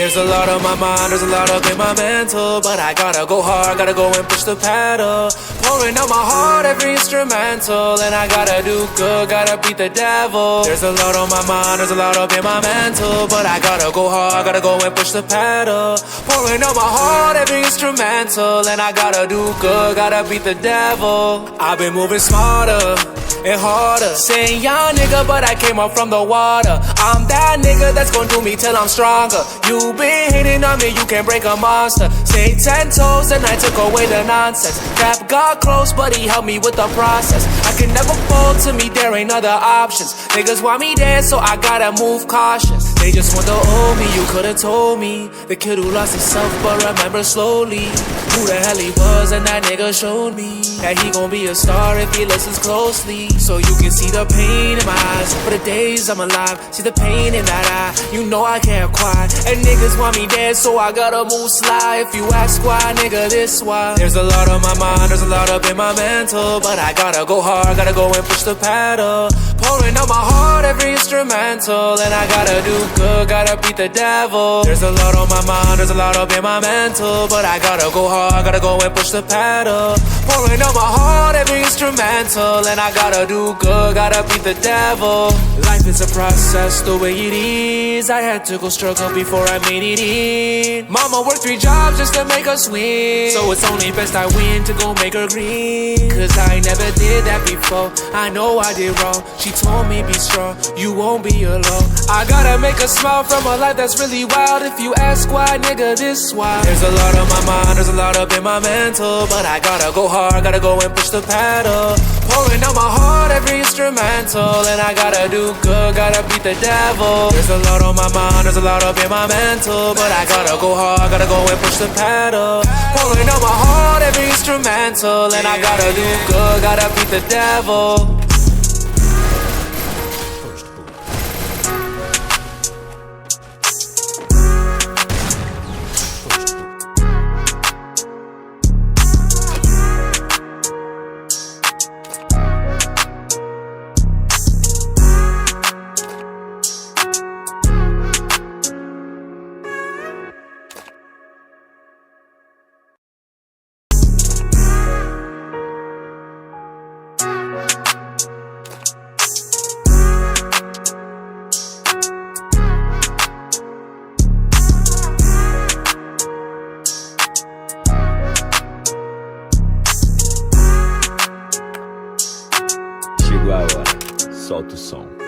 There's a lot on my mind, there's a lot up in my mental, but I gotta go hard, gotta go and push the pedal. Pouring out my heart, every instrumental, and I gotta do good, gotta beat the devil. There's a lot on my mind, there's a lot up in my mental, but I gotta go hard, gotta go and push the pedal. Pouring out my heart, every instrumental, and I gotta do good, gotta beat the devil. I've been moving smarter and harder, saying young nigga, but I came up from the water. I'm that nigga that's gonna do me till I'm stronger. You been hating on me, you can break a monster. Say 10 toes and I took away the nonsense. Rap got close, but he helped me with the process. I can never fold to me, there ain't other options. Niggas want me dead, so I gotta move cautious. They just want to owe me, you could've told me. The kid who lost himself, but remember slowly who the hell he was, and that nigga showed me that he gon' be a star if he listens closely. So you can see the pain in my eyes for the days I'm alive. See the pain in that eye, you know I can't cry. And niggas want me dead, so I gotta move sly. If you ask why, nigga, this why. There's a lot on my mind, there's a lot up in my mental, but I gotta go hard, gotta go and push the pedal. Pouring out my heart, every instrumental, and I gotta do good, gotta beat the devil. There's a lot on my mind, there's a lot up in my mental, but I gotta go hard, gotta go and push the pedal. Pouring out my heart, every instrumental, and I gotta do good, gotta beat the devil. Life is a process, the way it is. I had to go struggle before I made it in. Mama worked 3 jobs just to make us win, so it's only best I win to go make her green. Cause I never did that before, I know I did wrong. She told me be strong, you won't be alone. I gotta make a smile from a life that's really wild. If you ask why, nigga, this why. There's a lot on my mind, there's a lot up in my mental, but I gotta go hard, gotta go and push the pedal. Pouring out my heart, every instrumental, and I gotta do good, gotta beat the devil. There's a lot on my mind, there's a lot up in my mental, but I gotta go hard, gotta go and push the pedal. Pouring out my heart, every instrumental, and I gotta do good, gotta beat the devil. Chegou a hora, solta o som.